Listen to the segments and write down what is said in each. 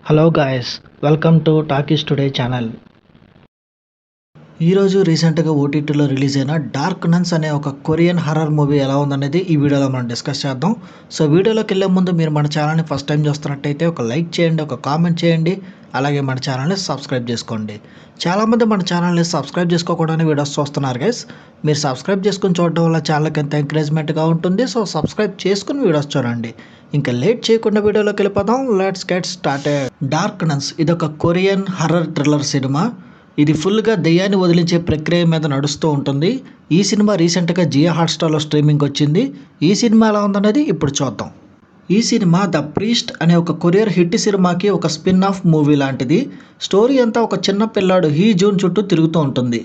Hello guys, welcome to talkies today channel. ఈరోజు రీసెంట్గా ఓటీటీలో రిలీజ్ అయిన డార్క్ నన్స్ అనే ఒక కొరియన్ హర్రర్ మూవీ ఎలా ఉందనేది ఈ వీడియోలో మనం డిస్కస్ చేద్దాం. సో వీడియోలోకి వెళ్ళే ముందు మీరు మన ఛానల్ని ఫస్ట్ టైం చూస్తున్నట్టయితే ఒక లైక్ చేయండి, ఒక కామెంట్ చేయండి, అలాగే మన ఛానల్ని సబ్స్క్రైబ్ చేసుకోండి. చాలామంది మన ఛానల్ని సబ్స్క్రైబ్ చేసుకోకూడదని వీడియోస్ చూస్తున్నారు గైస్. మీరు సబ్స్క్రైబ్ చేసుకుని చూడడం వల్ల ఛానల్కి ఎంత ఎంకరేజ్మెంట్గా ఉంటుంది. సో సబ్స్క్రైబ్ చేసుకుని వీడియోస్ చూడండి. ఇంకా లేట్ చేయకుండా వీడియోలోకి వెళ్ళిపోదాం. Let's get started. Dark nuns ఇదొక కొరియన్ హర్రర్ థ్రిల్లర్ సినిమా. ఇది ఫుల్గా దెయ్యాన్ని వదిలించే ప్రక్రియ మీద నడుస్తూ ఉంటుంది. ఈ సినిమా రీసెంట్గా జియో హాట్స్టార్లో స్ట్రీమింగ్ వచ్చింది. ఈ సినిమా ఎలా ఉందనేది ఇప్పుడు చూద్దాం. ఈ సినిమా ద ప్రీస్ట్ అనే ఒక కొరియర్ హిట్ సినిమాకి ఒక స్పిన్ ఆఫ్ మూవీ లాంటిది. స్టోరీ అంతా ఒక చిన్న పిల్లాడు హీ జూన్ చుట్టూ తిరుగుతూ ఉంటుంది.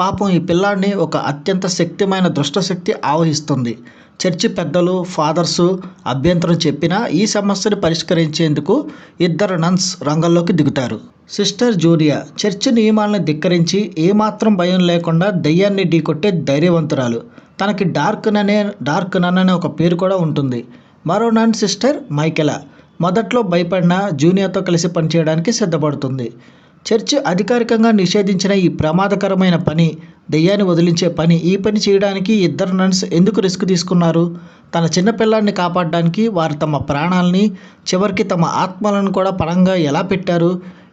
పాపం ఈ పిల్లాడిని ఒక అత్యంత శక్తిమైన దుష్టశక్తి ఆవహిస్తుంది. చర్చి పెద్దలు, ఫాదర్సు అభ్యంతరం చెప్పినా ఈ సమస్యను పరిష్కరించేందుకు ఇద్దరు నన్స్ రంగంలోకి దిగుతారు. సిస్టర్ జూలియా చర్చి నియమాలను ధిక్కరించి ఏమాత్రం భయం లేకుండా దెయ్యాన్ని ఢీకొట్టే ధైర్యవంతురాలు. తనకి డార్క్ నన్ అనే ఒక పేరు కూడా ఉంటుంది. మరో నన్ సిస్టర్ మైకెలా మొదట్లో భయపడిన జూనియర్తో కలిసి పనిచేయడానికి సిద్ధపడుతుంది. చర్చి అధికారికంగా నిషేధించిన ఈ ప్రమాదకరమైన పని, దెయ్యాన్ని వదిలించే పని, ఈ పని చేయడానికి ఇద్దరు నన్స్ ఎందుకు రిస్క్ తీసుకున్నారు? తన చిన్నపిల్లాడిని కాపాడడానికి వారు తమ ప్రాణాలని, చివరికి తమ ఆత్మలను కూడా పణంగా ఎలా పెట్టారు?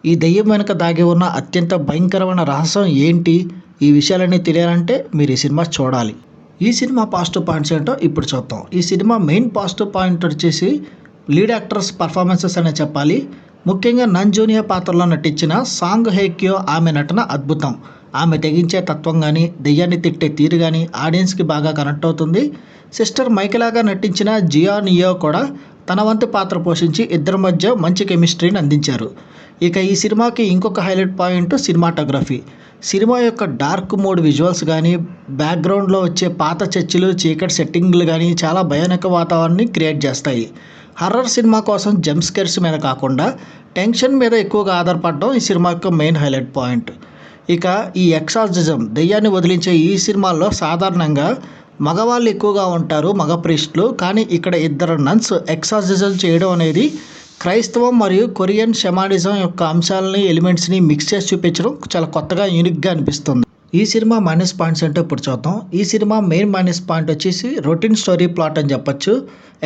ఈ దెయ్యం వెనుక దాగి ఉన్న అత్యంత భయంకరమైన రహస్యం ఏంటి? ఈ విషయాలన్నీ తెలియాలంటే మీరు ఈ సినిమా చూడాలి. ఈ సినిమా పాజిటివ్ పాయింట్స్ ఏంటో ఇప్పుడు చూద్దాం. ఈ సినిమా మెయిన్ పాజిటివ్ పాయింట్ వచ్చేసి లీడ్ యాక్టర్స్ పర్ఫార్మెన్సెస్ అనే చెప్పాలి. ముఖ్యంగా నన్ జూనియర్ పాత్రలో నటించిన సాంగ్ హేక్యో ఆమె నటన అద్భుతం. ఆమె తెగించే తత్వం కానీ, దెయ్యాన్ని తిట్టే తీరు కానీ ఆడియన్స్కి బాగా కనెక్ట్ అవుతుంది. సిస్టర్ మైకెలాగా నటించిన జియానియో కూడా తన వంతు పాత్ర పోషించి ఇద్దరి మధ్య మంచి కెమిస్ట్రీని అందించారు. ఇక ఈ సినిమాకి ఇంకొక హైలైట్ పాయింట్ సినిమాటోగ్రఫీ. సినిమా యొక్క డార్క్ మోడ్ విజువల్స్ కానీ, బ్యాక్గ్రౌండ్లో వచ్చే పాత చర్చిలు, చీకటి సెట్టింగ్లు కానీ చాలా భయానక వాతావరణాన్ని క్రియేట్ చేస్తాయి. హర్రర్ సినిమా కోసం జంప్ స్కేర్స్ మీద కాకుండా టెన్షన్ మీద ఎక్కువగా ఆధారపడడం ఈ సినిమా యొక్క మెయిన్ హైలైట్ పాయింట్. ఇక ఈ ఎక్సార్సిజం, దెయ్యాన్ని వదిలించే ఈ సినిమాల్లో సాధారణంగా మగవాళ్ళు ఎక్కువగా ఉంటారు, మగ ప్రీస్టులు. కానీ ఇక్కడ ఇద్దరు నన్స్ ఎక్సార్సిజం చేయడం అనేది క్రైస్తవం మరియు కొరియన్ షమానిజం యొక్క అంశాలని, ఎలిమెంట్స్ని మిక్స్ చేసి చూపించడం చాలా కొత్తగా, యూనిక్గా అనిపిస్తుంది. ఈ సినిమా మైనస్ పాయింట్స్ ఏంటో ఇప్పుడు చూద్దాం. ఈ సినిమా మెయిన్ మైనస్ పాయింట్ వచ్చేసి రొటీన్ స్టోరీ ప్లాట్ అని చెప్పొచ్చు.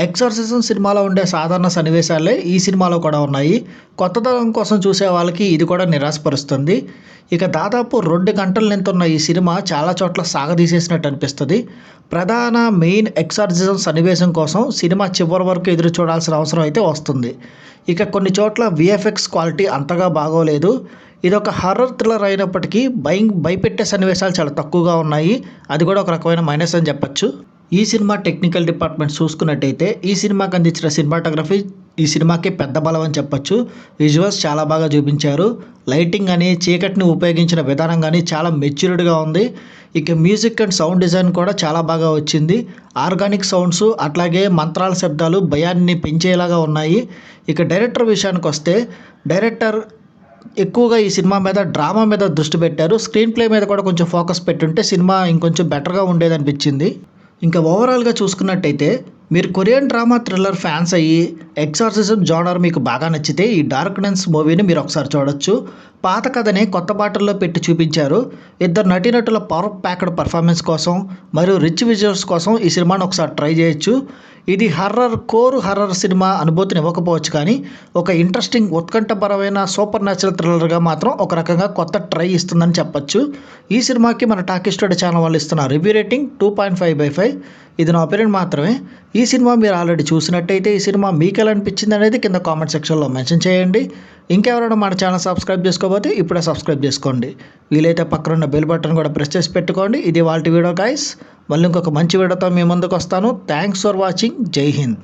ఎక్సార్సిజం సినిమాలో ఉండే సాధారణ సన్నివేశాలే ఈ సినిమాలో కూడా ఉన్నాయి. కొత్తదనం కోసం చూసే వాళ్ళకి ఇది కూడా నిరాశపరుస్తుంది. ఇక దాదాపు 2 గంటల లెంత్ ఉన్న ఈ సినిమా చాలా చోట్ల సాగదీసేసినట్టు అనిపిస్తుంది. ప్రధాన మెయిన్ ఎక్సార్సిజం సన్నివేశం కోసం సినిమా చివరి వరకు ఎదురు చూడాల్సిన అవసరం అయితే వస్తుంది. ఇక కొన్ని చోట్ల విఎఫ్ఎక్స్ క్వాలిటీ అంతగా బాగోలేదు. ఇదొక హర్రర్ థ్రిల్లర్ అయినప్పటికీ భయపెట్టే సన్నివేశాలు చాలా తక్కువగా ఉన్నాయి. అది కూడా ఒక రకమైన మైనస్ అని చెప్పచ్చు. ఈ సినిమా టెక్నికల్ డిపార్ట్మెంట్ చూసుకున్నట్టయితే ఈ సినిమాకి అందించిన సినిమాటోగ్రఫీ ఈ సినిమాకి పెద్ద బలం అని చెప్పచ్చు. విజువల్స్ చాలా బాగా చూపించారు. లైటింగ్ కానీ, చీకటిని ఉపయోగించిన విధానం కానీ చాలా మెచ్యూర్డ్గా ఉంది. ఇక మ్యూజిక్ అండ్ సౌండ్ డిజైన్ కూడా చాలా బాగా వచ్చింది. ఆర్గానిక్ సౌండ్స్, అట్లాగే మంత్రాల శబ్దాలు భయాన్ని పెంచేలాగా ఉన్నాయి. ఇక డైరెక్టర్ విషయానికి వస్తే డైరెక్టర్ ఎక్కువగా ఈ సినిమా మీద డ్రామా మీద దృష్టి పెట్టారు. స్క్రీన్ ప్లే మీద కూడా కొంచెం ఫోకస్ పెట్టుంటే సినిమా ఇంకొంచెం బెటర్గా ఉండేదనిపించింది. ఇంకా ఓవరాల్గా చూసుకున్నట్టయితే మీరు కొరియన్ డ్రామా థ్రిల్లర్ ఫ్యాన్స్ అయ్యి ఎక్సార్సిజం జానర్ మీకు బాగా నచ్చితే ఈ డార్క్ నన్స్ మూవీని మీరు ఒకసారి చూడొచ్చు. పాత కథని కొత్త బాటల్లో పెట్టి చూపించారు. ఇద్దరు నటీనటుల పవర్ ప్యాక్డ్ పర్ఫార్మెన్స్ కోసం మరియు రిచ్ విజువల్స్ కోసం ఈ సినిమాను ఒకసారి ట్రై చేయొచ్చు. ఇది కోర్ హర్రర్ సినిమా అనుభూతిని ఇవ్వకపోవచ్చు, కానీ ఒక ఇంట్రెస్టింగ్, ఉత్కంఠపరమైన సూపర్ న్యాచురల్ థ్రిల్లర్గా మాత్రం ఒక రకంగా కొత్త ట్రై ఇస్తుందని చెప్పొచ్చు. ఈ సినిమాకి మన టాకీస్ టుడే ఛానల్ వాళ్ళు ఇస్తున్న రివ్యూ రేటింగ్ 2.5/5. ఇది నా ఒపీనియన్ మాత్రమే. ఈ సినిమా మీరు ఆల్రెడీ చూసినట్టయితే ఈ సినిమా మీకు ఎలా అనిపించింది అనేది కింద కామెంట్ సెక్షన్లో మెన్షన్ చేయండి. ఇంకెవరైనా మన ఛానల్ సబ్స్క్రైబ్ చేసుకోకపోతే ఇప్పుడే సబ్స్క్రైబ్ చేసుకోండి. వీలైతే పక్కన ఉన్న బెల్ బటన్ కూడా ప్రెస్ చేసి పెట్టుకోండి. ఇది వాళ్ళ వీడియో గైస్. మళ్ళీ ఇంకొక మంచి వీడియోతో మీ ముందుకు వస్తాను. Thanks for watching. జై హింద్.